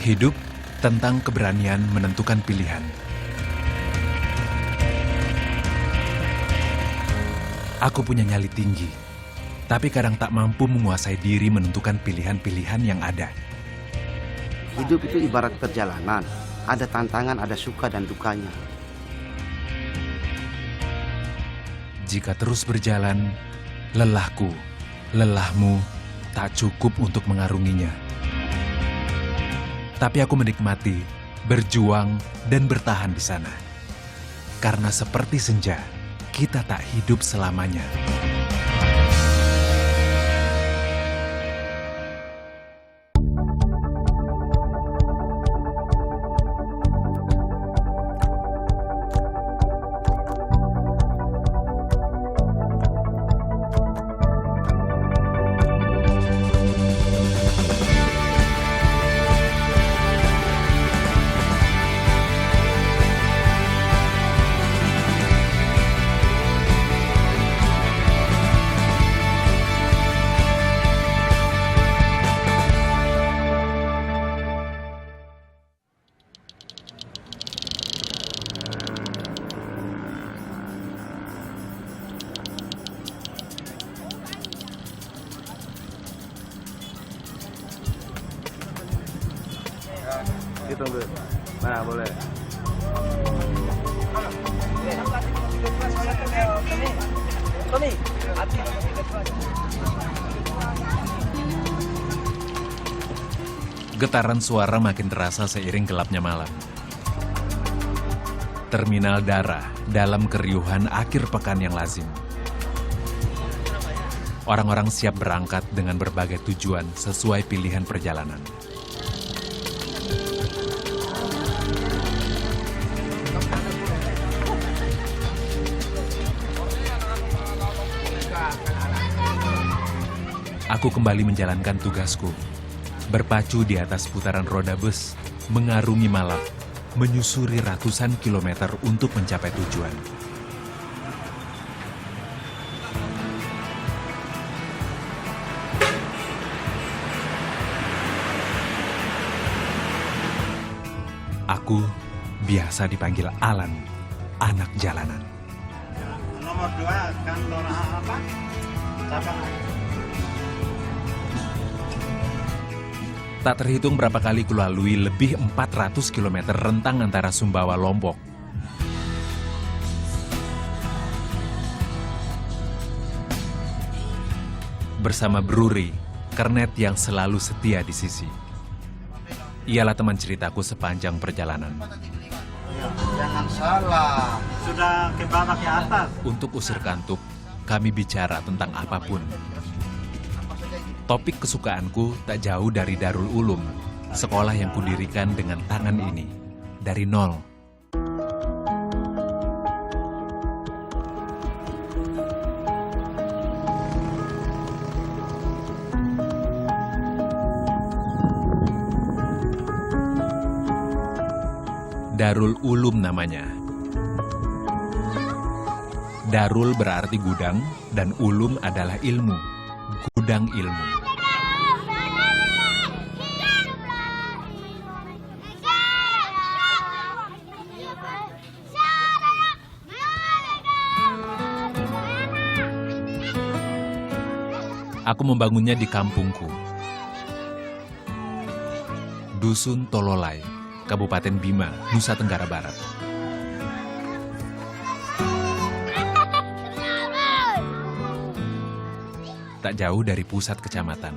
Hidup tentang keberanian menentukan pilihan. Aku punya nyali tinggi, tapi kadang tak mampu menguasai diri menentukan pilihan-pilihan yang ada. Hidup itu ibarat perjalanan, ada tantangan, ada suka dan dukanya. Jika terus berjalan, lelahku, lelahmu tak cukup untuk mengarunginya. Tapi aku menikmati, berjuang, dan bertahan di sana. Karena seperti senja, kita tak hidup selamanya. Ditunggu. Nah, boleh. Getaran suara makin terasa seiring gelapnya malam. Terminal darah dalam keriuhan akhir pekan yang lazim. Orang-orang siap berangkat dengan berbagai tujuan sesuai pilihan perjalanan. Aku kembali menjalankan tugasku, berpacu di atas putaran roda bus, mengarungi malam, menyusuri ratusan kilometer untuk mencapai tujuan. Aku biasa dipanggil Alan, anak jalanan. Nomor 2 kantor apa? Cabang. Tak terhitung berapa kali kulalui lebih 400 km rentang antara Sumbawa Lombok. Bersama Bruri, kernet yang selalu setia di sisi. Ialah teman ceritaku sepanjang perjalanan. Jangan salah. Sudah ke bawah ke atas. Untuk usir kantuk, kami bicara tentang apapun. Topik kesukaanku tak jauh dari Darul Ulum, sekolah yang kudirikan dengan tangan ini, dari nol. Darul Ulum namanya. Darul berarti gudang dan ulum adalah ilmu, gudang ilmu. Aku membangunnya di kampungku. Dusun Tololai, Kabupaten Bima, Nusa Tenggara Barat. Tak jauh dari pusat kecamatan.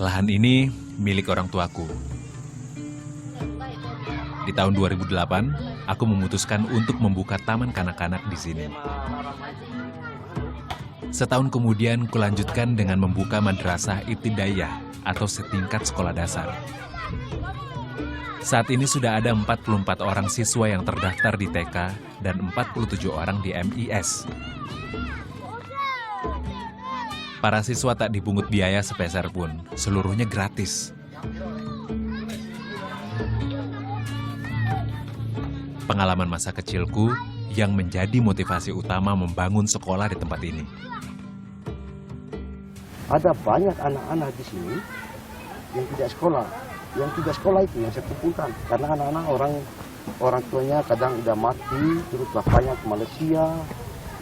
Lahan ini milik orang tuaku. Di tahun 2008, aku memutuskan untuk membuka taman kanak-kanak di sini. Setahun kemudian, kulanjutkan dengan membuka madrasah ibtidaiyah atau setingkat sekolah dasar. Saat ini sudah ada 44 orang siswa yang terdaftar di TK dan 47 orang di MIS. Para siswa tak dipungut biaya sepeser pun, seluruhnya gratis. Pengalaman masa kecilku yang menjadi motivasi utama membangun sekolah di tempat ini. Ada banyak anak-anak di sini yang tidak sekolah. Yang tidak sekolah itu yang saya kumpulkan. Karena anak-anak orang tuanya kadang udah mati, terus bapaknya ke Malaysia,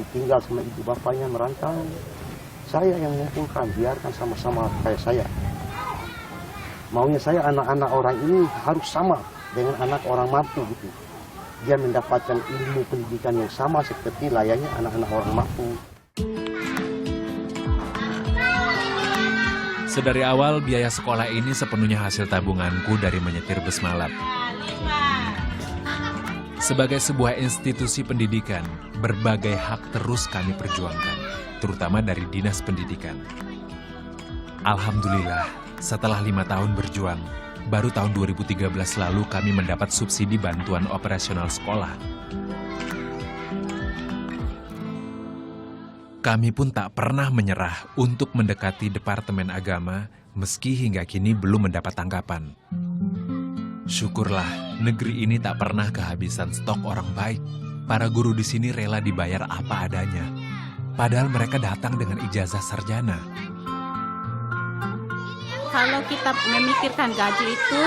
ditinggal sama ibu bapaknya merantau. Saya yang mengumpulkan, biarkan sama-sama kayak saya. Maunya saya anak-anak orang ini harus sama dengan anak orang mampu gitu. Dia mendapatkan ilmu pendidikan yang sama seperti layaknya anak-anak orang mampu. Sedari awal, biaya sekolah ini sepenuhnya hasil tabunganku dari menyetir bus malap. Sebagai sebuah institusi pendidikan, berbagai hak terus kami perjuangkan, terutama dari Dinas Pendidikan. Alhamdulillah, setelah 5 tahun berjuang, baru tahun 2013 lalu kami mendapat subsidi bantuan operasional sekolah. Kami pun tak pernah menyerah untuk mendekati Departemen Agama, meski hingga kini belum mendapat tanggapan. Syukurlah, negeri ini tak pernah kehabisan stok orang baik. Para guru di sini rela dibayar apa adanya. Padahal mereka datang dengan ijazah sarjana. Kalau kita memikirkan gaji itu,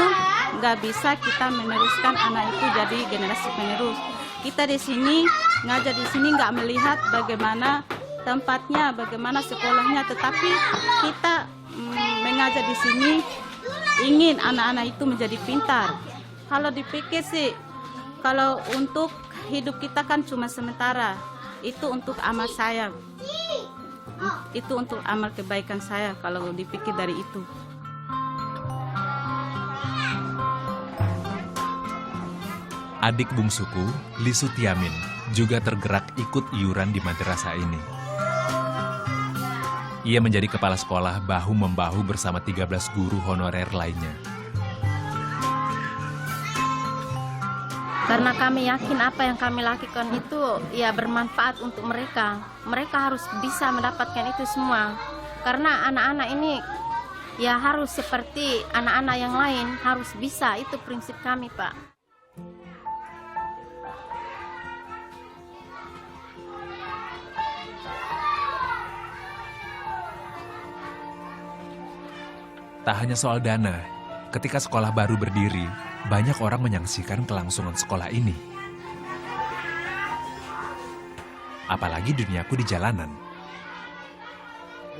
nggak bisa kita meneruskan anak itu jadi generasi penerus. Kita di sini, ngajar di sini nggak melihat bagaimana tempatnya, bagaimana sekolahnya, tetapi kita mengajar di sini ingin anak-anak itu menjadi pintar. Kalau dipikir sih, kalau untuk hidup kita kan cuma sementara. Itu untuk amal saya. Itu untuk amal kebaikan saya kalau dipikir dari itu. Adik bungsuku, Lisu Tiamin, juga tergerak ikut iuran di madrasah ini. Ia menjadi kepala sekolah bahu-membahu bersama 13 guru honorer lainnya. Karena kami yakin apa yang kami lakukan itu ya bermanfaat untuk mereka. Mereka harus bisa mendapatkan itu semua. Karena anak-anak ini ya harus seperti anak-anak yang lain, harus bisa. Itu prinsip kami, Pak. Tak hanya soal dana, ketika sekolah baru berdiri, banyak orang menyaksikan kelangsungan sekolah ini. Apalagi duniaku di jalanan.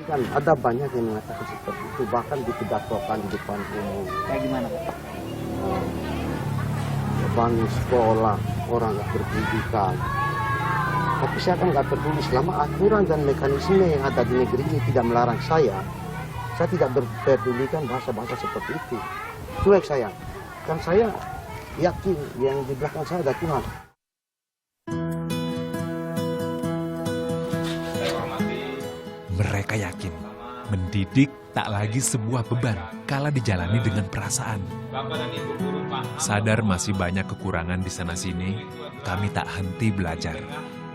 Kan ada banyak yang mengatakan seperti itu, bahkan dipidatokan di depan umum. Kayak gimana, Pak? Bangun sekolah, orang nggak berpendidikan. Tapi saya kan nggak peduli selama aturan dan mekanisme yang ada di negeri ini tidak melarang saya tidak berpedulikan bahasa-bahasa seperti itu. Cuek saya. Kan saya yakin yang di belakang saya ada Tuhan. Mereka yakin, mendidik tak lagi sebuah beban kala dijalani dengan perasaan. Sadar masih banyak kekurangan di sana-sini, kami tak henti belajar.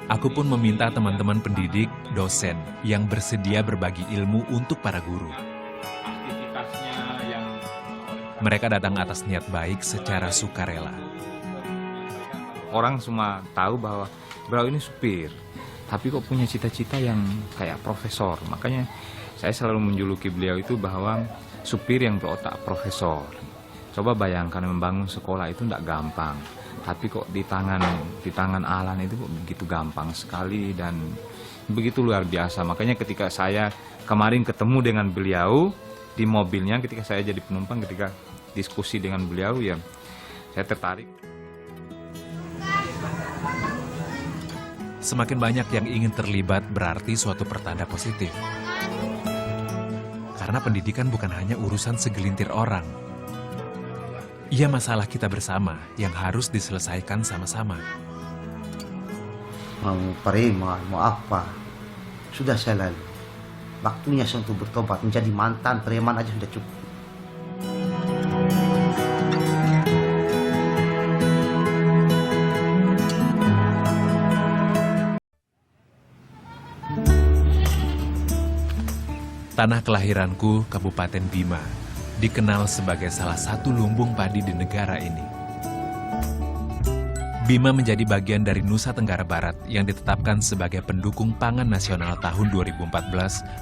Aku pun meminta teman-teman pendidik, dosen, yang bersedia berbagi ilmu untuk para guru. Mereka datang atas niat baik secara sukarela. Orang semua tahu bahwa beliau ini supir, tapi kok punya cita-cita yang kayak profesor. Makanya saya selalu menjuluki beliau itu bahwa supir yang berotak profesor. Coba bayangkan membangun sekolah itu tidak gampang, tapi kok di tangan Alan itu kok begitu gampang sekali dan begitu luar biasa. Makanya ketika saya kemarin ketemu dengan beliau di mobilnya, ketika saya jadi penumpang, ketika diskusi dengan beliau, ya saya tertarik. Semakin banyak yang ingin terlibat berarti suatu pertanda positif. Karena pendidikan bukan hanya urusan segelintir orang. Ia masalah kita bersama yang harus diselesaikan sama-sama. Mau preman, mau apa, sudah saya lalu. Waktunya saya untuk bertobat, menjadi mantan preman aja sudah cukup. Tanah kelahiranku, Kabupaten Bima, dikenal sebagai salah satu lumbung padi di negara ini. Bima menjadi bagian dari Nusa Tenggara Barat yang ditetapkan sebagai pendukung pangan nasional tahun 2014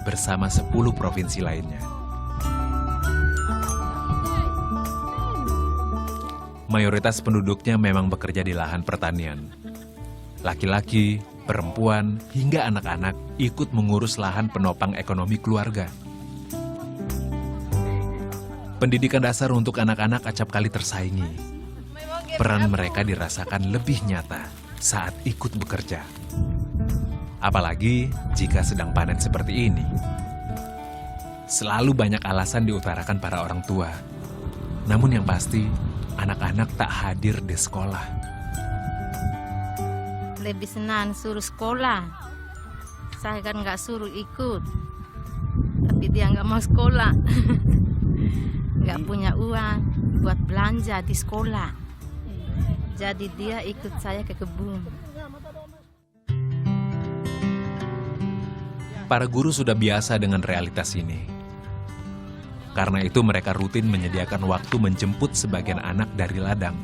bersama 10 provinsi lainnya. Mayoritas penduduknya memang bekerja di lahan pertanian. Laki-laki, perempuan, hingga anak-anak ikut mengurus lahan penopang ekonomi keluarga. Pendidikan dasar untuk anak-anak acap kali tersaingi. Peran mereka dirasakan lebih nyata saat ikut bekerja. Apalagi jika sedang panen seperti ini. Selalu banyak alasan diutarakan para orang tua. Namun yang pasti, anak-anak tak hadir di sekolah. Lebih senang suruh sekolah. Saya kan nggak suruh ikut. Tapi dia nggak mau sekolah. Nggak punya uang buat belanja di sekolah. Jadi dia ikut saya ke kebun. Para guru sudah biasa dengan realitas ini. Karena itu mereka rutin menyediakan waktu menjemput sebagian anak dari ladang.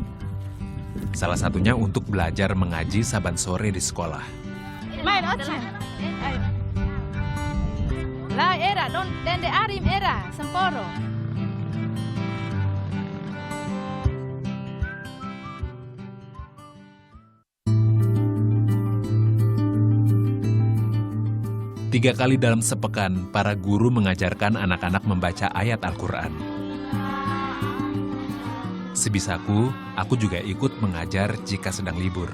Salah satunya untuk belajar mengaji saban sore di sekolah. Main Ocin. Ayo. La era don dende arim era semporo. Tiga kali dalam sepekan, para guru mengajarkan anak-anak membaca ayat Al-Quran. Sebisaku, aku juga ikut mengajar jika sedang libur.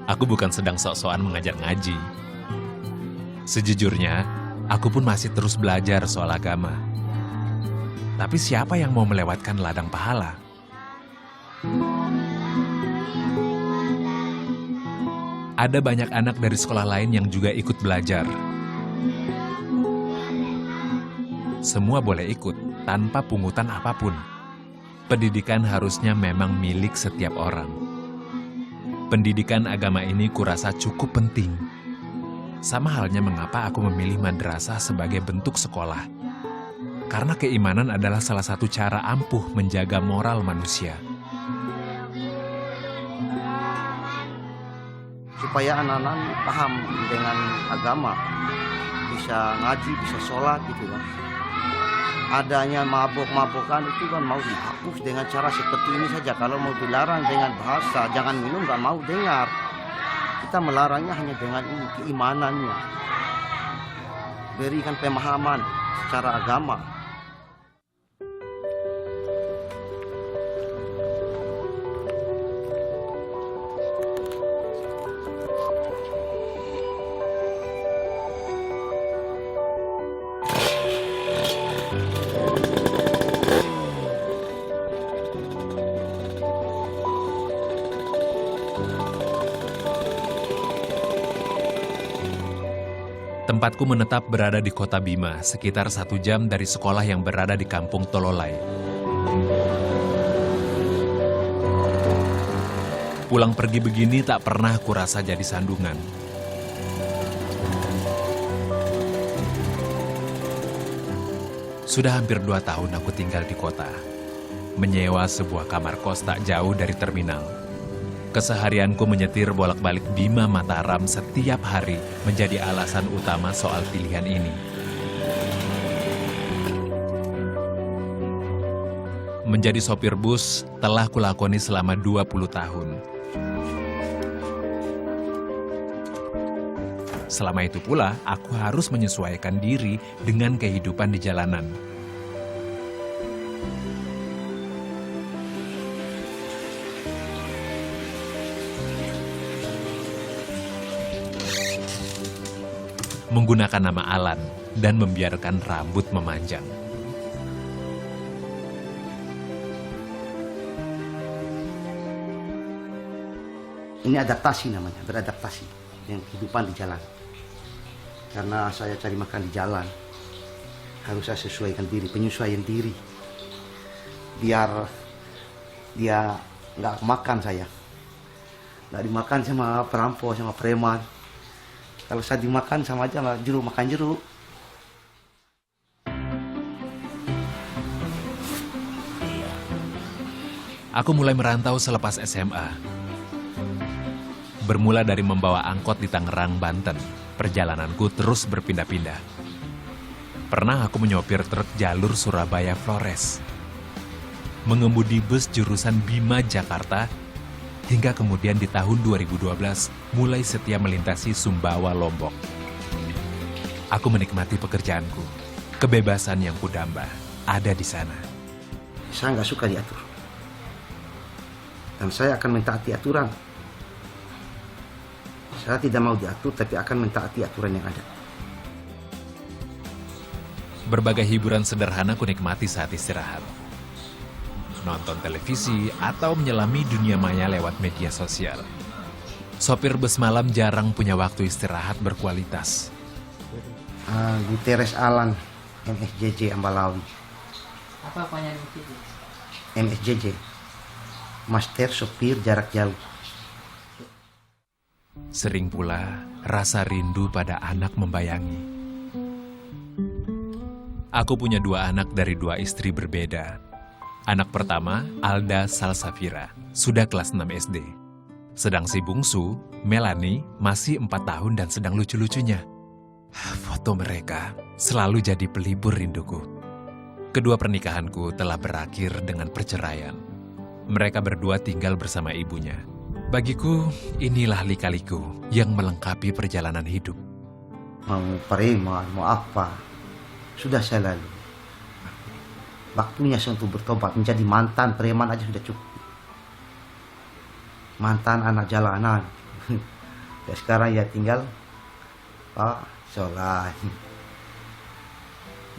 Aku bukan sedang sok-sokan mengajar ngaji. Sejujurnya, aku pun masih terus belajar soal agama. Tapi siapa yang mau melewatkan ladang pahala? Ada banyak anak dari sekolah lain yang juga ikut belajar. Semua boleh ikut, tanpa pungutan apapun. Pendidikan harusnya memang milik setiap orang. Pendidikan agama ini kurasa cukup penting. Sama halnya mengapa aku memilih madrasah sebagai bentuk sekolah. Karena keimanan adalah salah satu cara ampuh menjaga moral manusia. Supaya anak-anak paham dengan agama, bisa ngaji, bisa sholat gitu kan. Adanya mabuk-mabukan itu kan mau dihapus dengan cara seperti ini saja. Kalau mau dilarang dengan bahasa, jangan minum, nggak mau dengar. Kita melarangnya hanya dengan ini, keimanannya. Berikan pemahaman secara agama. Tempatku menetap berada di kota Bima, sekitar 1 jam dari sekolah yang berada di kampung Tololai. Pulang pergi begini tak pernah kurasa jadi sandungan. Sudah hampir 2 tahun aku tinggal di kota, menyewa sebuah kamar kos tak jauh dari terminal. Keseharianku menyetir bolak-balik Bima Mataram setiap hari menjadi alasan utama soal pilihan ini. Menjadi sopir bus telah kulakoni selama 20 tahun. Selama itu pula, aku harus menyesuaikan diri dengan kehidupan di jalanan. Menggunakan nama Alan dan membiarkan rambut memanjang. Ini adaptasi namanya, beradaptasi dengan kehidupan di jalan. Karena saya cari makan di jalan, harus saya sesuaikan diri, penyesuaian diri. Biar dia nggak makan saya. Nggak dimakan sama perampok, sama preman. Kalau saya dimakan sama aja lah, jeruk makan jeruk. Aku mulai merantau selepas SMA. Bermula dari membawa angkot di Tangerang, Banten, perjalananku terus berpindah-pindah. Pernah aku menyopir truk jalur Surabaya Flores, mengemudi bus jurusan Bima Jakarta, hingga kemudian di tahun 2012 mulai setia melintasi Sumbawa Lombok. Aku menikmati pekerjaanku, kebebasan yang kudambah ada di sana. Saya nggak suka diatur. Dan saya akan mentaati aturan. Saya tidak mau diatur, tapi akan mentaati aturan yang ada. Berbagai hiburan sederhana ku nikmati saat istirahat. Nonton televisi atau menyelami dunia maya lewat media sosial. Sopir bus malam jarang punya waktu istirahat berkualitas. Guterres Alan, MSJJ Ambalawi. Apa-apanya MSJJ? MSJJ, Master Sopir Jarak Jauh. Sering pula rasa rindu pada anak membayangi. Aku punya 2 anak dari 2 istri berbeda. Anak pertama, Alda Salsafira, sudah kelas 6 SD. Sedang si bungsu, Melanie, masih 4 tahun dan sedang lucu-lucunya. Foto mereka selalu jadi pelibur rinduku. Kedua pernikahanku telah berakhir dengan perceraian. Mereka berdua tinggal bersama ibunya. Bagiku, inilah lika-liku yang melengkapi perjalanan hidup. Mau preman, mau apa, sudah saya lalu. Waktunya saya untuk bertobat, menjadi mantan preman aja sudah cukup. Mantan anak jalanan. Ya sekarang ya tinggal sholat,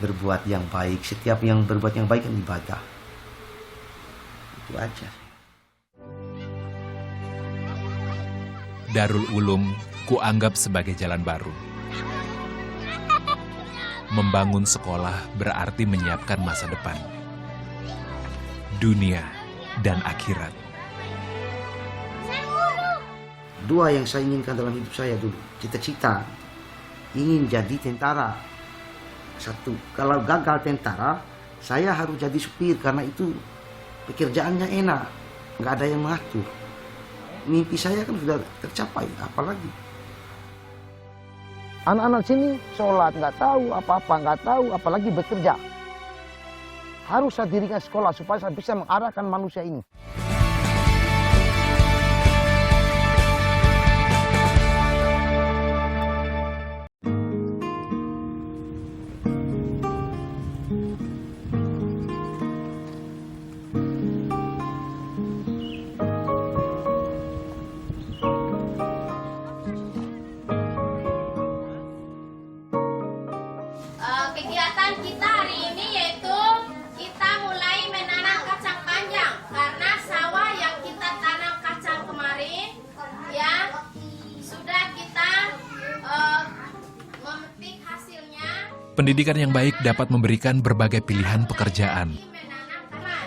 berbuat yang baik. Setiap yang berbuat yang baik kan ibadah. Itu aja. Darul Ulum kuanggap sebagai jalan baru. Membangun sekolah berarti menyiapkan masa depan, dunia dan akhirat. 2 yang saya inginkan dalam hidup saya dulu, cita-cita, ingin jadi tentara. 1, kalau gagal tentara, saya harus jadi supir karena itu pekerjaannya enak, nggak ada yang mengatur. Mimpi saya kan sudah tercapai, apalagi. Anak-anak sini sholat, nggak tahu apa-apa, nggak tahu apalagi bekerja. Harus saya dirikan sekolah supaya saya bisa mengarahkan manusia ini. Kegiatan kita hari ini yaitu kita mulai menanam kacang panjang karena sawah yang kita tanam kacang kemarin ya sudah kita memetik hasilnya. Pendidikan yang baik dapat memberikan berbagai pilihan pekerjaan. Menanam taman.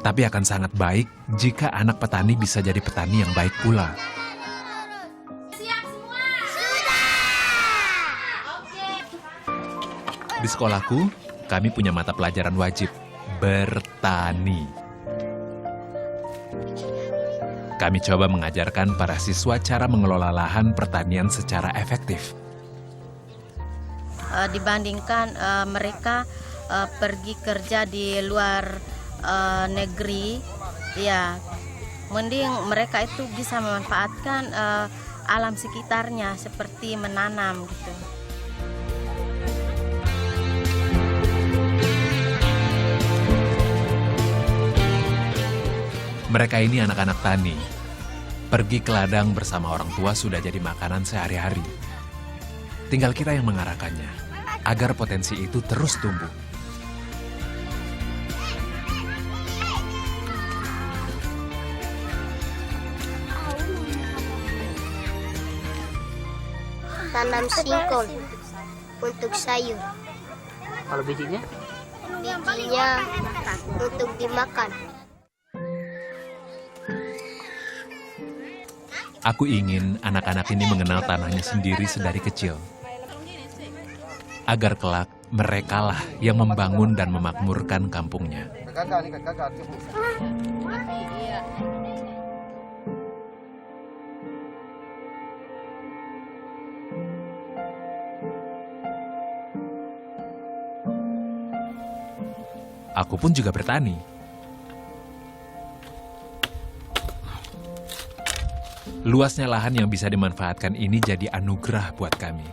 Tapi akan sangat baik jika anak petani bisa jadi petani yang baik pula. Siap semua? Sudah. Oke. Di sekolahku, kami punya mata pelajaran wajib, bertani. Kami coba mengajarkan para siswa cara mengelola lahan pertanian secara efektif. Dibandingkan mereka pergi kerja di luar negeri, ya mending mereka itu bisa memanfaatkan alam sekitarnya seperti menanam gitu. Mereka ini anak-anak tani. Pergi ke ladang bersama orang tua sudah jadi makanan sehari-hari. Tinggal kita yang mengarahkannya, agar potensi itu terus tumbuh. Tanam singkong untuk sayur. Kalau bijinya? Bijinya untuk dimakan. Aku ingin anak-anak ini mengenal tanahnya sendiri sedari kecil. Agar kelak merekalah yang membangun dan memakmurkan kampungnya. Gagal nih, gagal. Aku pun juga bertani. Luasnya lahan yang bisa dimanfaatkan ini jadi anugerah buat kami.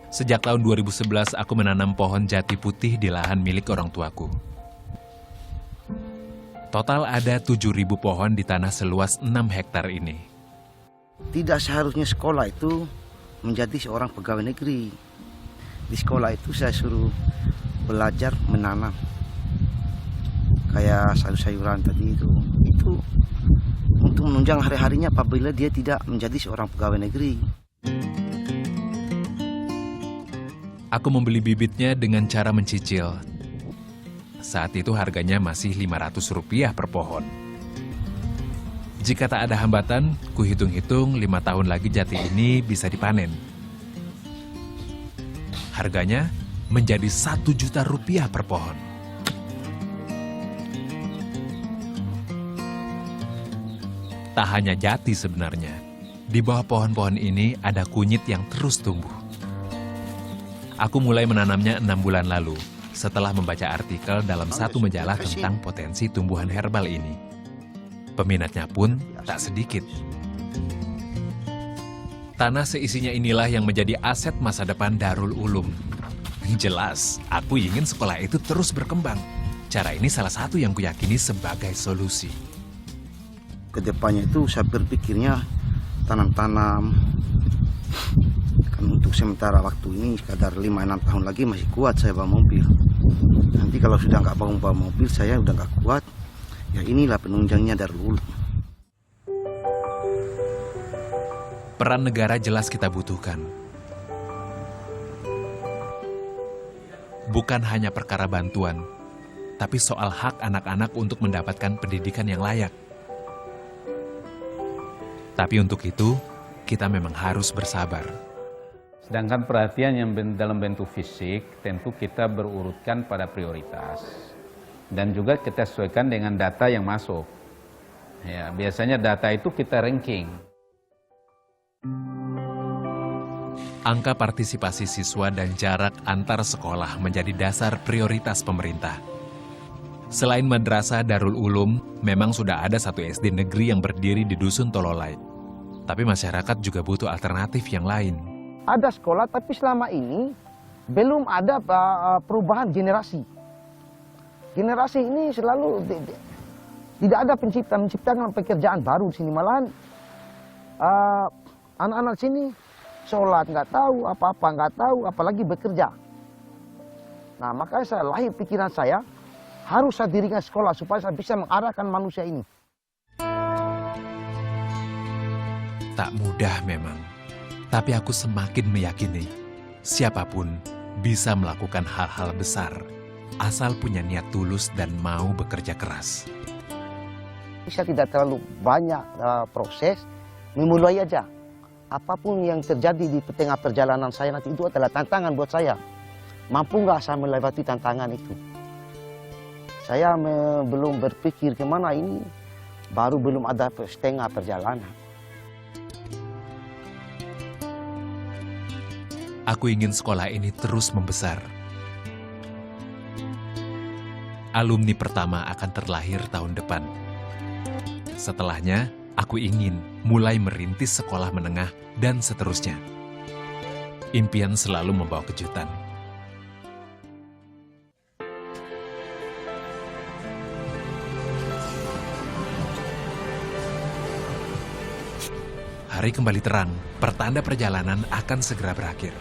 Sejak tahun 2011, aku menanam pohon jati putih di lahan milik orang tuaku. Total ada 7.000 pohon di tanah seluas 6 hektar ini. Tidak seharusnya sekolah itu menjadi seorang pegawai negeri. Di sekolah itu saya suruh belajar menanam. Kayak sayur-sayuran tadi itu untuk menunjang hari-harinya apabila dia tidak menjadi seorang pegawai negeri. Aku membeli bibitnya dengan cara mencicil. Saat itu harganya masih Rp500 per pohon. Jika tak ada hambatan, kuhitung-hitung 5 tahun lagi jati ini bisa dipanen. Harganya menjadi Rp1 juta per pohon. Tak hanya jati sebenarnya, di bawah pohon-pohon ini ada kunyit yang terus tumbuh. Aku mulai menanamnya 6 bulan lalu, setelah membaca artikel dalam satu majalah tentang potensi tumbuhan herbal ini. Peminatnya pun tak sedikit. Tanah seisinya inilah yang menjadi aset masa depan Darul Ulum. Jelas, aku ingin sekolah itu terus berkembang. Cara ini salah satu yang kuyakini sebagai solusi. Kedepannya itu saya berpikirnya tanam-tanam. Kan untuk sementara waktu ini sekadar 5-6 tahun lagi masih kuat saya bawa mobil. Nanti kalau sudah nggak bawa mobil saya udah nggak kuat. Ya inilah penunjangnya Darul Ulum. Peran negara jelas kita butuhkan. Bukan hanya perkara bantuan, tapi soal hak anak-anak untuk mendapatkan pendidikan yang layak. Tapi untuk itu, kita memang harus bersabar. Sedangkan perhatian yang dalam bentuk fisik, tentu kita berurutkan pada prioritas. Dan juga kita sesuaikan dengan data yang masuk. Ya, biasanya data itu kita ranking. Angka partisipasi siswa dan jarak antar sekolah menjadi dasar prioritas pemerintah. Selain Madrasah Darul Ulum, memang sudah ada satu SD negeri yang berdiri di Dusun Tololai. Tapi masyarakat juga butuh alternatif yang lain. Ada sekolah, tapi selama ini belum ada perubahan generasi. Generasi ini selalu tidak ada menciptakan pekerjaan baru di sini. Malahan anak-anak sini sholat nggak tahu, apa-apa nggak tahu, apalagi bekerja. Nah, makanya saya lahir pikiran saya, harus saya dirikan sekolah supaya saya bisa mengarahkan manusia ini. Tak mudah memang, tapi aku semakin meyakini siapapun bisa melakukan hal-hal besar asal punya niat tulus dan mau bekerja keras. Saya tidak terlalu banyak proses, memulai aja. Apapun yang terjadi di tengah perjalanan saya nanti itu adalah tantangan buat saya. Mampu nggak saya melewati tantangan itu? Saya belum berpikir kemana ini, baru belum ada setengah perjalanan. Aku ingin sekolah ini terus membesar. Alumni pertama akan terlahir tahun depan. Setelahnya, aku ingin mulai merintis sekolah menengah dan seterusnya. Impian selalu membawa kejutan. Hari kembali terang, pertanda perjalanan akan segera berakhir.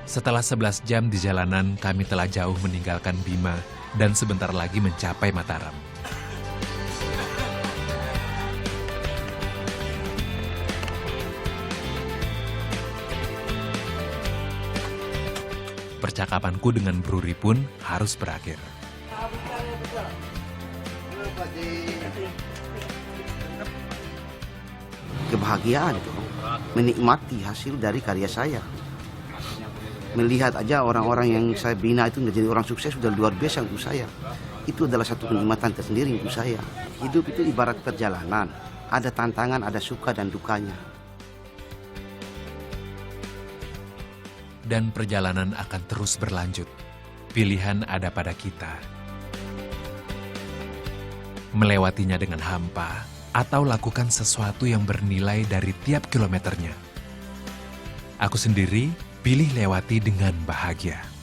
Setelah 11 jam di jalanan, kami telah jauh meninggalkan Bima dan sebentar lagi mencapai Mataram. Percakapanku dengan Bruri pun harus berakhir. Kebahagiaan itu menikmati hasil dari karya saya. Melihat aja orang-orang yang saya bina itu menjadi orang sukses sudah luar biasa untuk saya. Itu adalah satu kenikmatan tersendiri untuk saya. Hidup itu ibarat perjalanan, ada tantangan, ada suka dan dukanya. dan perjalanan akan terus berlanjut. Pilihan ada pada kita. Melewatinya dengan hampa, atau lakukan sesuatu yang bernilai dari tiap kilometernya. Aku sendiri pilih lewati dengan bahagia.